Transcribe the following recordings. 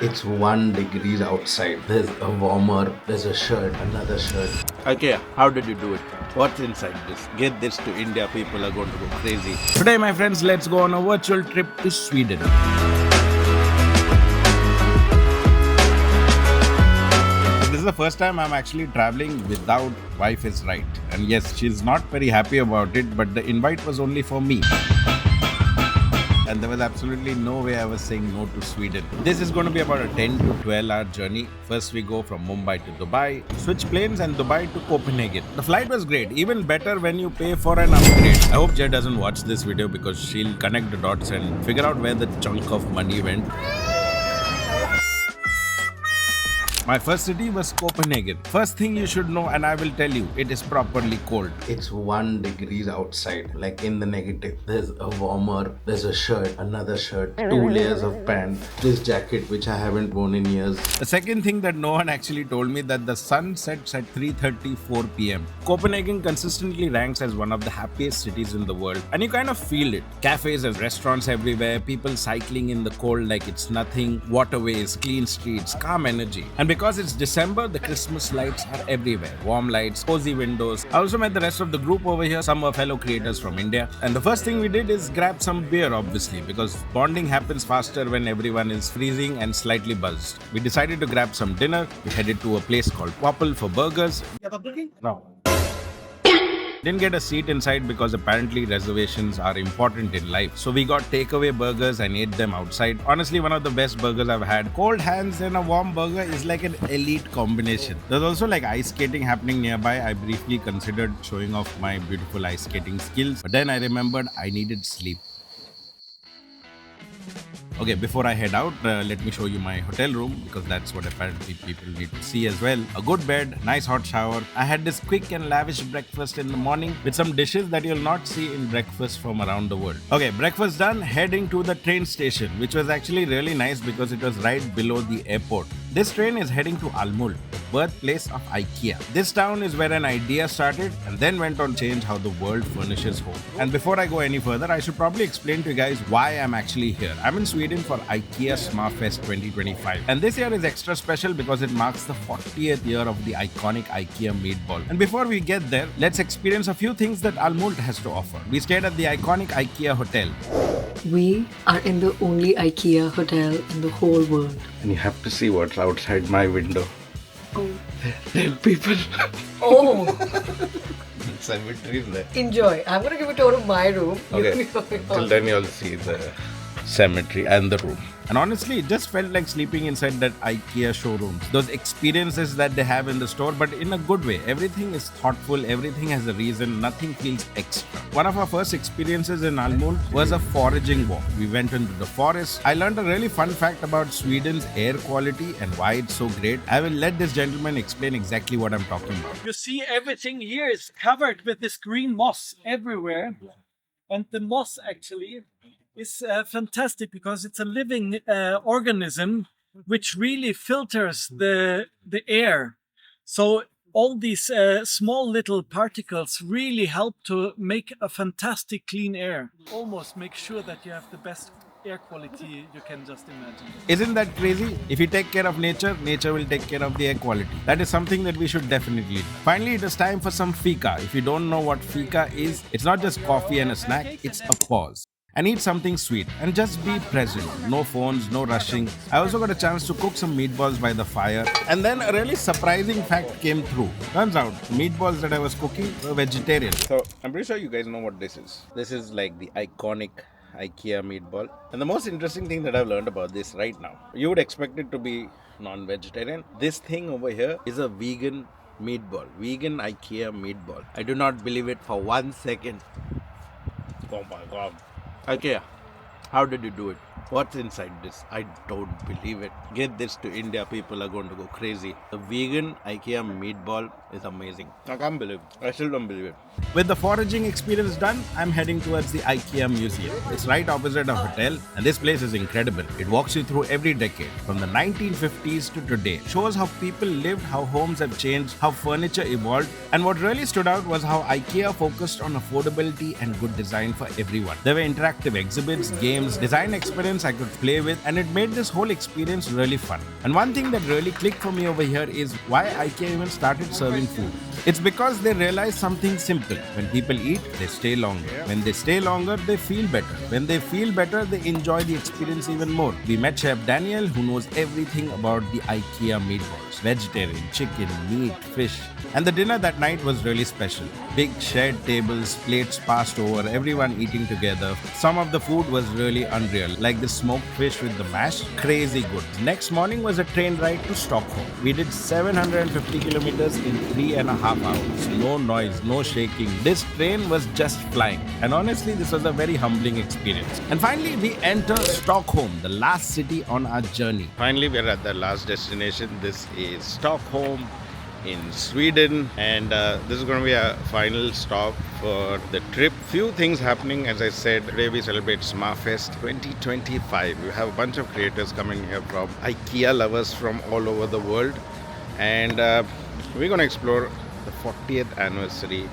It's 1 degree outside. There's a warmer, there's a shirt, another shirt. IKEA, how did you do it? What's inside this? Get this to India, people are going to go crazy. Today, my friends, let's go on a virtual trip to Sweden. This is the first time I'm actually traveling without wife is right. And yes, she's not very happy about it, but the invite was only for me. And there was absolutely no way I was saying no to Sweden. This is going to be about a 10 to 12 hour journey. First we go from Mumbai to Dubai, switch planes and Dubai to Copenhagen. The flight was great, even better when you pay for an upgrade. I hope Jay doesn't watch this video because she'll connect the dots and figure out where the chunk of money went. My first city was Copenhagen. First thing you should know, and I will tell you, it is properly cold. It's 1 degree outside, like in the negative. There's a warmer, there's a shirt, another shirt, 2 layers of pant, this jacket which I haven't worn in years. The second thing that no one actually told me that the sun sets at 3:34 p.m. Copenhagen consistently ranks as one of the happiest cities in the world, and you kind of feel it. Cafes and restaurants everywhere, people cycling in the cold like it's nothing, waterways, clean streets, calm energy. And because it's December, the Christmas lights are everywhere. Warm lights, cozy windows. I also met the rest of the group over here. Some were fellow creators from India. And the first thing we did is grab some beer, obviously, because bonding happens faster when everyone is freezing and slightly buzzed. We decided to grab some dinner. We headed to a place called Popple for burgers. No. Didn't get a seat inside because apparently reservations are important in life. So we got takeaway burgers and ate them outside. Honestly, one of the best burgers I've had. Cold hands and a warm burger is like an elite combination. There's also like ice skating happening nearby. I briefly considered showing off my beautiful ice skating skills, but then I remembered I needed sleep. Okay, before I head out, let me show you my hotel room because that's what apparently people need to see as well. A good bed, nice hot shower. I had this quick and lavish breakfast in the morning with some dishes that you'll not see in breakfast from around the world. Okay, breakfast done, heading to the train station, which was actually really nice because it was right below the airport. This train is heading to Älmhult, the birthplace of IKEA. This town is where an idea started and then went on to change how the world furnishes home. And before I go any further, I should probably explain to you guys why I'm actually here. I'm in Sweden for IKEA Smakfest 2025. And this year is extra special because it marks the 40th year of the iconic IKEA Meatball. And before we get there, let's experience a few things that Älmhult has to offer. We stayed at the iconic IKEA Hotel. We are in the only IKEA hotel in the whole world. And you have to see what's outside my window. Oh. There are people. Oh! Cemetery is there. Enjoy. I'm going to give a tour of my room. Okay. Till then you'll see the cemetery and the room. And honestly, it just felt like sleeping inside that IKEA showrooms. Those experiences that they have in the store, but in a good way. Everything is thoughtful, everything has a reason, nothing feels extra. One of our first experiences in Älmhult was a foraging walk. We went into the forest. I learned a really fun fact about Sweden's air quality and why it's so great. I will let this gentleman explain exactly what I'm talking about. You see everything here is covered with this green moss everywhere. And the moss actually is fantastic because it's a living organism which really filters the air. So all these small little particles really help to make a fantastic clean air. Almost make sure that you have the best air quality you can just imagine. Isn't that crazy? If you take care of nature, nature will take care of the air quality. That is something that we should definitely do. Finally, it is time for some fika. If you don't know what fika is, it's not just coffee and a snack, it's a pause. And eat something sweet and just be present. No phones, no rushing. I also got a chance to cook some meatballs by the fire. And then a really surprising fact came through. Turns out, meatballs that I was cooking were vegetarian. So, I'm pretty sure you guys know what this is. This is like the iconic IKEA meatball. And the most interesting thing that I've learned about this right now, you would expect it to be non-vegetarian. This thing over here is a vegan meatball. Vegan IKEA meatball. I do not believe it for 1 second. Oh my god. IKEA, how did you do it? What's inside this? I don't believe it. Get this to India, people are going to go crazy. The vegan IKEA meatball is amazing. I can't believe it. I still don't believe it. With the foraging experience done, I'm heading towards the IKEA Museum. It's right opposite a hotel and this place is incredible. It walks you through every decade, from the 1950s to today. Shows how people lived, how homes have changed, how furniture evolved. And what really stood out was how IKEA focused on affordability and good design for everyone. There were interactive exhibits, games, design experiments ingredients I could play with, and it made this whole experience really fun. And one thing that really clicked for me over here is why IKEA even started serving food. It's because they realized something simple. When people eat, they stay longer. When they stay longer, they feel better. When they feel better, they enjoy the experience even more. We met Chef Daniel, who knows everything about the IKEA meatballs: vegetarian, chicken, meat, fish. And the dinner that night was really special. Big shared tables, plates passed over, everyone eating together. Some of the food was really unreal, like the smoked fish with the mash, crazy good. Next morning was a train ride to Stockholm. We did 750 kilometers in 3.5 hours. No noise, no shaking. This train was just flying. And honestly, this was a very humbling experience. And finally, we enter Stockholm, the last city on our journey. Finally, we are at the last destination. This is Stockholm in Sweden, and this is going to be a final stop for the trip. Few things happening. As I said, today we celebrate Smakfest 2025. We have a bunch of creators coming here from IKEA lovers from all over the world, and we're going to explore the 40th anniversary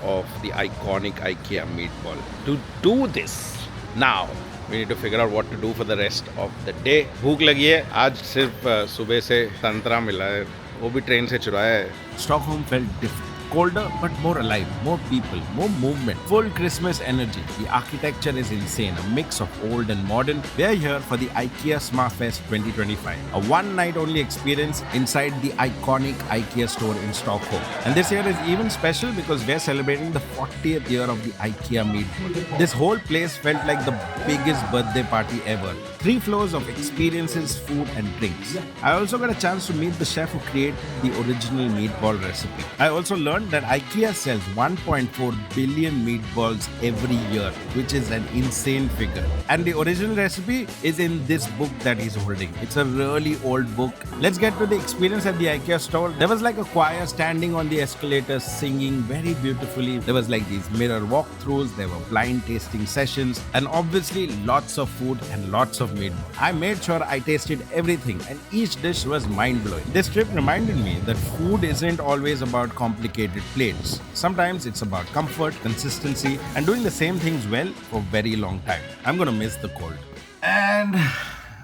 of the iconic IKEA meatball. To do this now, we need to figure out what to do for the rest of the day. भूख लगी है. आज सिर्फ सुबह से संतरा मिला है, वो भी ट्रेन से चुराया है. Stockholm felt different. Colder but more alive, more people, more movement, full Christmas energy. The architecture is insane, a mix of old and modern. We are here for the IKEA Smakfest 2025, a one-night only experience inside the iconic IKEA store in Stockholm. And this year is even special because we are celebrating the 40th year of the IKEA meatball. This whole place felt like the biggest birthday party ever. 3 floors of experiences, food and drinks. I also got a chance to meet the chef who created the original meatball recipe. I also learned that IKEA sells 1.4 billion meatballs every year, which is an insane figure. And the original recipe is in this book that he's holding. It's a really old book. Let's get to the experience at the IKEA store. There was like a choir standing on the escalators singing very beautifully. There was like these mirror walkthroughs, there were blind tasting sessions, and obviously lots of food and lots of meatball. I made sure I tasted everything, and each dish was mind-blowing. This trip reminded me that food isn't always about complicated plates. Sometimes it's about comfort, consistency, and doing the same things well for a very long time. I'm gonna miss the cold. And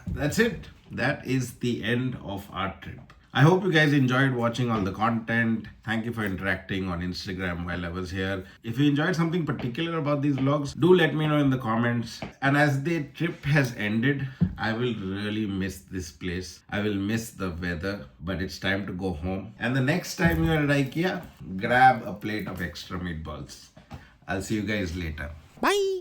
that's it. That is the end of our trip. I hope you guys enjoyed watching all the content. Thank you for interacting on Instagram while I was here. If you enjoyed something particular about these vlogs, do let me know in the comments. And as the trip has ended, I will really miss this place. I will miss the weather, but it's time to go home. And the next time you're at IKEA, grab a plate of extra meatballs. I'll see you guys later. Bye!